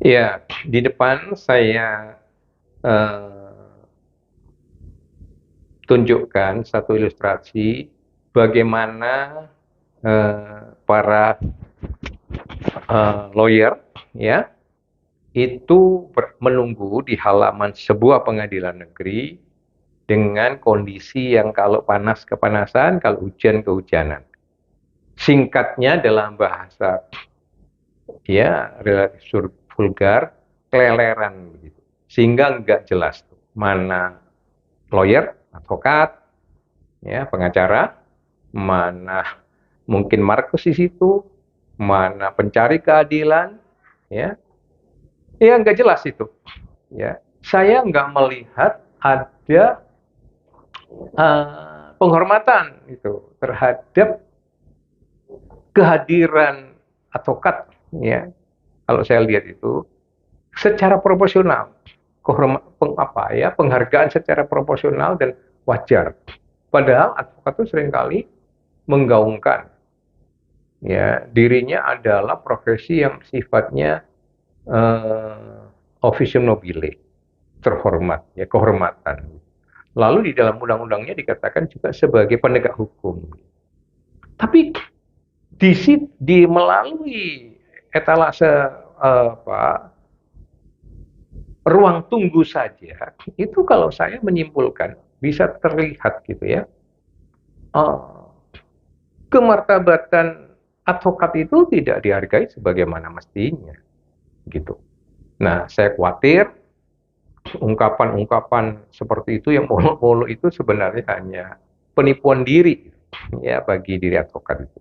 Ya, di depan saya eh, tunjukkan satu ilustrasi bagaimana para lawyer ya itu menunggu di halaman sebuah pengadilan negeri dengan kondisi yang kalau panas kepanasan, kalau hujan kehujanan. Singkatnya dalam bahasa ya relatif vulgar, keleleran begitu. Sehingga nggak jelas tuh, mana lawyer, advokat, ya pengacara, mana mungkin Markus di situ, mana pencari keadilan, ya, ya nggak jelas itu, ya. Saya nggak melihat ada penghormatan itu terhadap kehadiran advokat, ya. Kalau saya lihat itu secara proporsional, penghargaan secara proporsional dan wajar. Padahal advokat itu seringkali menggaungkan ya dirinya adalah profesi yang sifatnya officium nobile, terhormat, ya kehormatan. Lalu di dalam undang-undangnya dikatakan juga sebagai penegak hukum. Tapi di melalui etalase ruang tunggu saja, itu kalau saya menyimpulkan bisa terlihat gitu ya, uh, kemartabatan advokat itu tidak dihargai sebagaimana mestinya gitu. Nah, saya khawatir ungkapan-ungkapan seperti itu yang muluk-muluk itu sebenarnya hanya penipuan diri ya bagi diri advokat itu.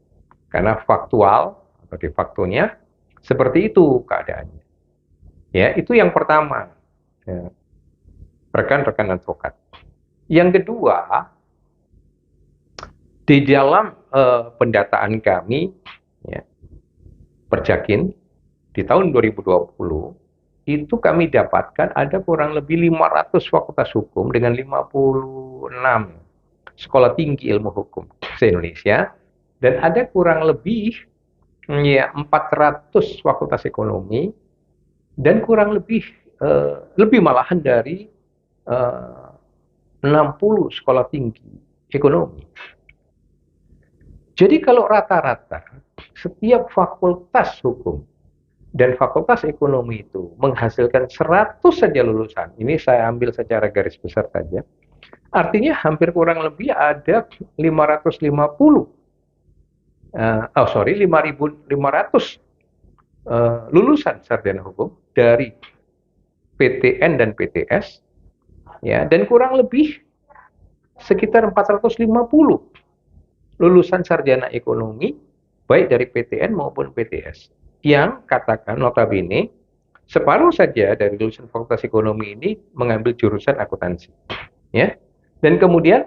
Karena faktual atau de factonya seperti itu keadaannya. Ya, itu yang pertama. Ya, rekan-rekan advokat. Yang kedua, di dalam pendataan kami ya, Perjakin di tahun 2020 itu kami dapatkan ada kurang lebih 500 fakultas hukum dengan 56 sekolah tinggi ilmu hukum se-Indonesia dan ada kurang lebih ya 400 fakultas ekonomi dan kurang lebih malahan dari eh, 60 sekolah tinggi ekonomi. Jadi kalau rata-rata setiap fakultas hukum dan fakultas ekonomi itu menghasilkan 100 saja lulusan, ini saya ambil secara garis besar saja, artinya hampir kurang lebih ada 550, 5.500 lulusan sarjana hukum dari PTN dan PTS, ya, dan kurang lebih sekitar 450 lulusan sarjana ekonomi baik dari PTN maupun PTS yang katakan notabene separuh saja dari lulusan fakultas ekonomi ini mengambil jurusan akuntansi, ya. Dan kemudian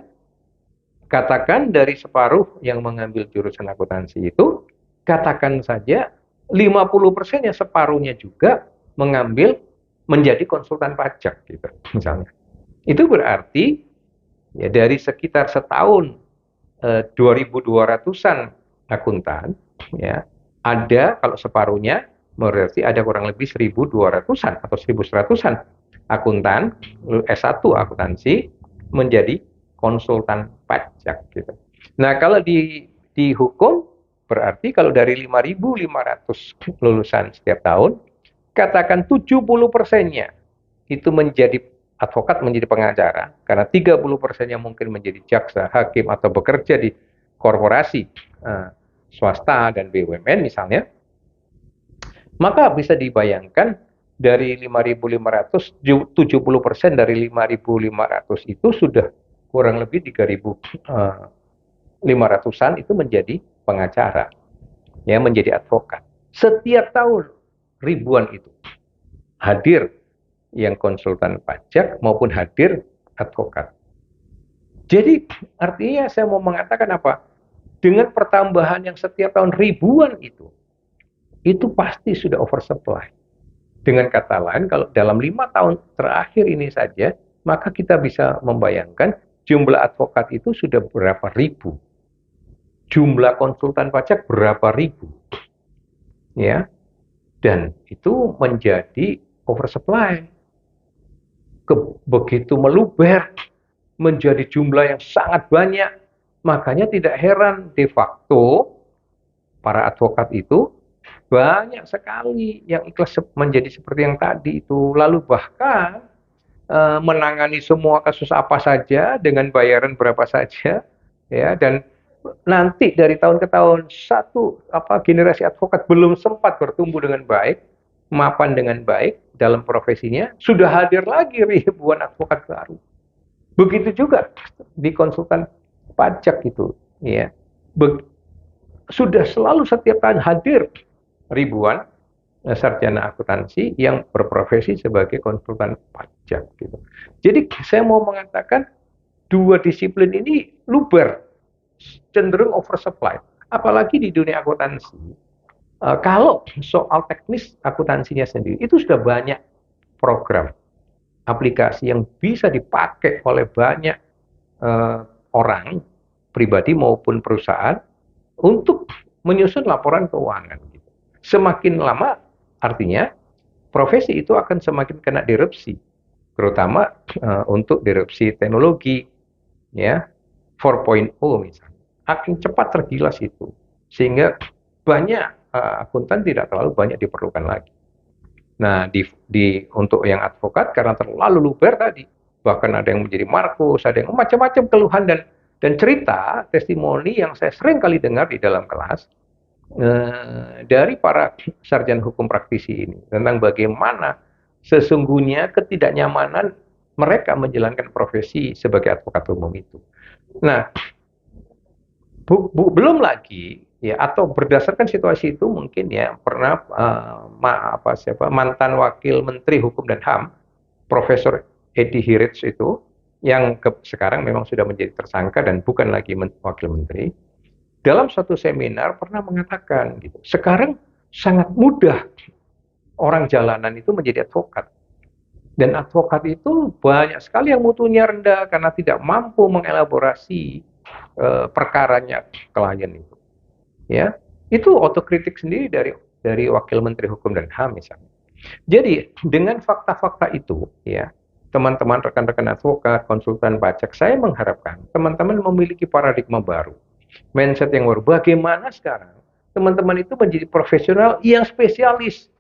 katakan dari separuh yang mengambil jurusan akuntansi itu, katakan saja 50% yang separuhnya juga mengambil menjadi konsultan pajak gitu misalnya. Itu berarti ya dari sekitar setahun 2.200-an akuntan ya ada kalau separuhnya berarti ada kurang lebih 1.200-an atau 1.100-an akuntan S1 akuntansi menjadi konsultan pajak gitu. Nah, kalau di hukum berarti kalau dari 5.500 lulusan setiap tahun, katakan 70%-nya itu menjadi advokat, menjadi pengacara, karena 30%-nya mungkin menjadi jaksa, hakim, atau bekerja di korporasi swasta dan BUMN misalnya, maka bisa dibayangkan dari 5.500, 70% dari 5.500 itu sudah kurang lebih 3.500-an itu menjadi pengacara, ya menjadi advokat. Setiap tahun ribuan itu hadir yang konsultan pajak maupun hadir advokat. Jadi artinya saya mau mengatakan apa? Dengan pertambahan yang setiap tahun ribuan itu pasti sudah oversupply. Dengan kata lain, kalau dalam 5 tahun terakhir ini saja, maka kita bisa membayangkan jumlah advokat itu sudah berapa ribu. Jumlah konsultan pajak berapa ribu. Ya. dan itu menjadi oversupply, begitu meluber menjadi jumlah yang sangat banyak. Makanya tidak heran de facto para advokat itu banyak sekali yang ikhlas menjadi seperti yang tadi itu, lalu bahkan menangani semua kasus apa saja dengan bayaran berapa saja, ya. Dan nanti dari tahun ke tahun generasi advokat belum sempat bertumbuh dengan baik, mapan dengan baik dalam profesinya, sudah hadir lagi ribuan advokat baru. Begitu juga di konsultan pajak itu, ya. Sudah selalu setiap tahun hadir ribuan sarjana akuntansi yang berprofesi sebagai konsultan pajak gitu. Jadi saya mau mengatakan dua disiplin ini luber, cenderung oversupply. Apalagi di dunia akuntansi, kalau soal teknis akuntansinya sendiri itu sudah banyak program, aplikasi yang bisa dipakai oleh banyak orang, pribadi maupun perusahaan untuk menyusun laporan keuangan. Semakin lama, artinya profesi itu akan semakin kena disrupsi, terutama untuk disrupsi teknologi, ya, 4.0 misalnya, akan cepat tergilas itu, sehingga banyak akuntan tidak terlalu banyak diperlukan lagi. Nah, untuk yang advokat karena terlalu luber tadi, bahkan ada yang menjadi markus, ada yang macam-macam keluhan dan cerita testimoni yang saya sering kali dengar di dalam kelas dari para sarjana hukum praktisi ini tentang bagaimana sesungguhnya ketidaknyamanan mereka menjalankan profesi sebagai advokat umum itu. Nah, belum lagi ya, atau berdasarkan situasi itu mungkin ya pernah mantan wakil Menteri Hukum dan HAM Profesor Edi Hiritz itu yang sekarang memang sudah menjadi tersangka dan bukan lagi wakil menteri, dalam suatu seminar pernah mengatakan gitu, sekarang sangat mudah orang jalanan itu menjadi advokat. Dan advokat itu banyak sekali yang mutunya rendah karena tidak mampu mengelaborasi perkaranya klien itu. Ya, itu otokritik sendiri dari wakil Menteri Hukum dan HAM misalnya. Jadi dengan fakta-fakta itu, ya, teman-teman rekan-rekan advokat, konsultan pajak, saya mengharapkan teman-teman memiliki paradigma baru, mindset yang baru. Bagaimana sekarang teman-teman itu menjadi profesional yang spesialis.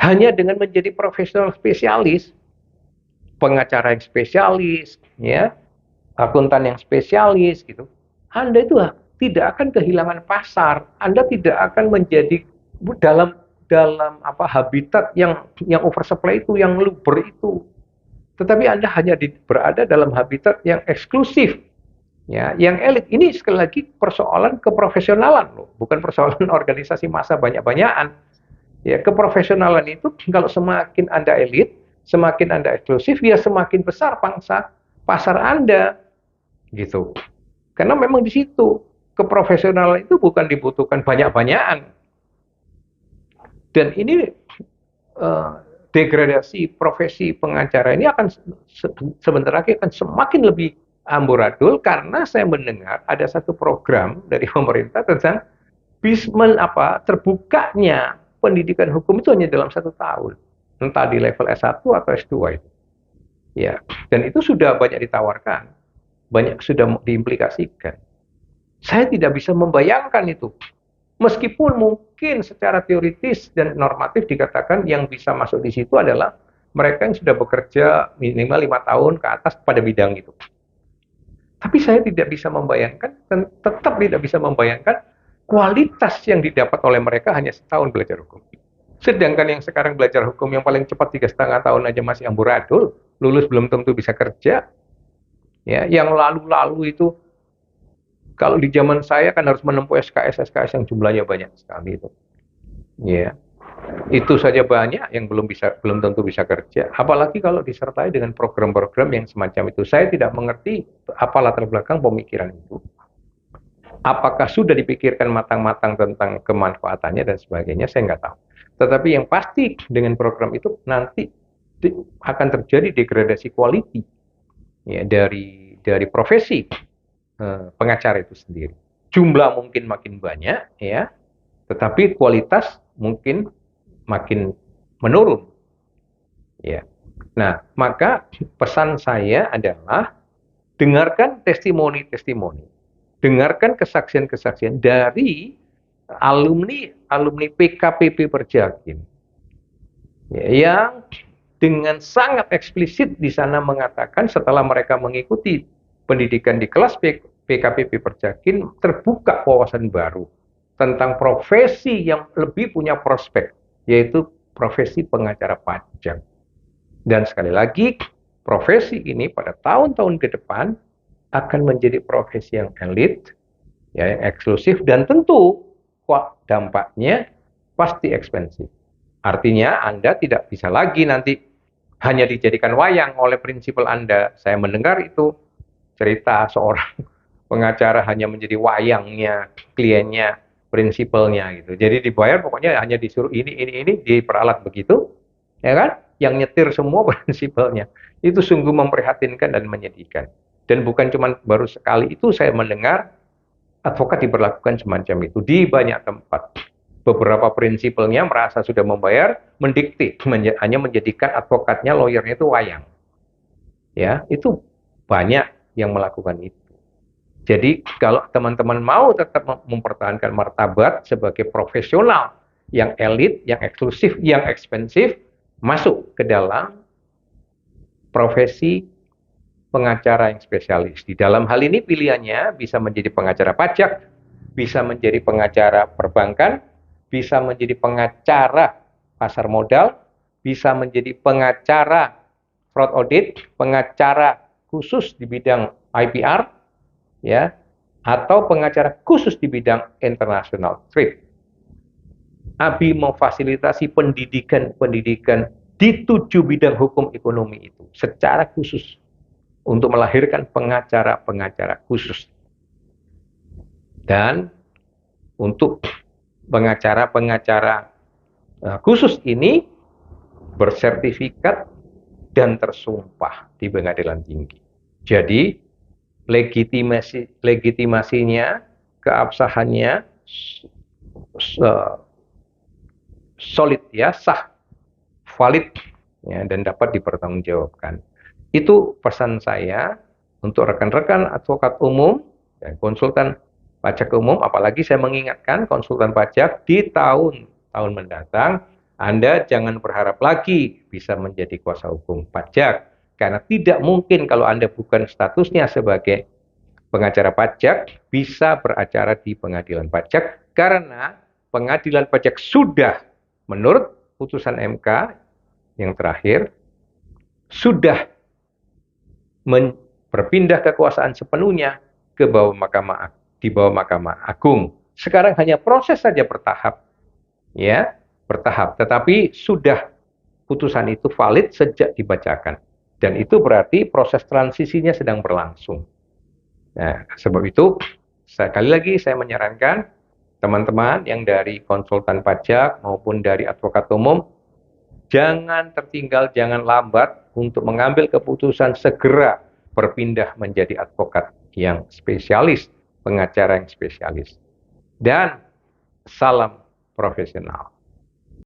Hanya dengan menjadi profesional spesialis, pengacara yang spesialis, ya, akuntan yang spesialis, gitu, Anda itu tidak akan kehilangan pasar. Anda tidak akan menjadi dalam habitat yang oversupply itu, yang luber itu. Tetapi Anda hanya berada dalam habitat yang eksklusif, ya, yang elit. Ini sekali lagi persoalan keprofesionalan loh, bukan persoalan organisasi massa banyak-banyakan. Ya, keprofesionalan itu kalau semakin Anda elit, semakin Anda eksklusif, ya semakin besar pangsa pasar Anda, gitu. Karena memang di situ keprofesionalan itu bukan dibutuhkan banyak-banyakan. Dan ini degradasi profesi pengacara ini akan sebentar lagi akan semakin lebih amburadul karena saya mendengar ada satu program dari pemerintah tentang terbukanya pendidikan hukum itu hanya dalam 1 tahun, entah di level S1 atau S2 itu. Ya, dan itu sudah banyak ditawarkan, banyak sudah diimplikasikan. Saya tidak bisa membayangkan itu. Meskipun mungkin secara teoritis dan normatif dikatakan yang bisa masuk di situ adalah mereka yang sudah bekerja minimal 5 tahun ke atas pada bidang itu. Tapi saya tidak bisa membayangkan dan tetap tidak bisa membayangkan kualitas yang didapat oleh mereka hanya setahun belajar hukum. Sedangkan yang sekarang belajar hukum yang paling cepat 3,5 tahun aja masih amburadul, lulus belum tentu bisa kerja. Ya, yang lalu-lalu itu kalau di zaman saya kan harus menempuh SKS yang jumlahnya banyak sekali itu. Ya. Itu saja banyak yang belum tentu bisa kerja. Apalagi kalau disertai dengan program-program yang semacam itu. Saya tidak mengerti apa latar belakang pemikiran itu. Apakah sudah dipikirkan matang-matang tentang kemanfaatannya dan sebagainya, saya nggak tahu. Tetapi yang pasti dengan program itu nanti akan terjadi degradasi quality, ya, dari profesi pengacara itu sendiri. Jumlah mungkin makin banyak, ya, tetapi kualitas mungkin makin menurun. Ya. Nah, maka pesan saya adalah dengarkan testimoni-testimoni, dengarkan kesaksian-kesaksian dari alumni PKPP Perjakin, ya, yang dengan sangat eksplisit di sana mengatakan setelah mereka mengikuti pendidikan di kelas PKPP Perjakin, terbuka wawasan baru tentang profesi yang lebih punya prospek, yaitu profesi pengacara pajak. Dan sekali lagi, profesi ini pada tahun-tahun ke depan akan menjadi profesi yang elit, ya, yang eksklusif, dan tentu dampaknya pasti ekspensif. Artinya Anda tidak bisa lagi nanti hanya dijadikan wayang oleh prinsipal Anda. Saya mendengar itu cerita seorang pengacara hanya menjadi wayangnya kliennya, prinsipalnya gitu. Jadi dibayar pokoknya hanya disuruh ini diperalat begitu, ya kan? Yang nyetir semua prinsipalnya. Itu sungguh memprihatinkan dan menyedihkan. Dan bukan cuma baru sekali itu saya mendengar advokat diperlakukan semacam itu di banyak tempat. Beberapa prinsipalnya merasa sudah membayar, mendikte, hanya menjadikan advokatnya, lawyernya itu wayang. Ya, itu banyak yang melakukan itu. Jadi kalau teman-teman mau tetap mempertahankan martabat sebagai profesional yang elit, yang eksklusif, yang ekspensif, masuk ke dalam profesi pengacara yang spesialis. Di dalam hal ini pilihannya bisa menjadi pengacara pajak, bisa menjadi pengacara perbankan, bisa menjadi pengacara pasar modal, bisa menjadi pengacara fraud audit, pengacara khusus di bidang IPR, ya, atau pengacara khusus di bidang international trade. ABI memfasilitasi pendidikan di 7 bidang hukum ekonomi itu secara khusus untuk melahirkan pengacara-pengacara khusus. Dan untuk pengacara-pengacara khusus ini bersertifikat dan tersumpah di pengadilan tinggi. Jadi legitimasinya, keabsahannya solid, ya, sah, valid, ya, dan dapat dipertanggungjawabkan. Itu pesan saya untuk rekan-rekan advokat umum dan konsultan pajak umum, apalagi saya mengingatkan konsultan pajak di tahun-tahun mendatang, Anda jangan berharap lagi bisa menjadi kuasa hukum pajak, karena tidak mungkin kalau Anda bukan statusnya sebagai pengacara pajak bisa beracara di pengadilan pajak, karena pengadilan pajak sudah, menurut putusan MK yang terakhir, sudah berpindah kekuasaan sepenuhnya ke di bawah Mahkamah Agung. Sekarang hanya proses saja bertahap, ya, bertahap. Tetapi sudah putusan itu valid sejak dibacakan, dan itu berarti proses transisinya sedang berlangsung. Nah, sebab itu sekali lagi saya menyarankan teman-teman yang dari konsultan pajak maupun dari advokat umum, jangan tertinggal, jangan lambat untuk mengambil keputusan, segera berpindah menjadi advokat yang spesialis, pengacara yang spesialis. Dan salam profesional.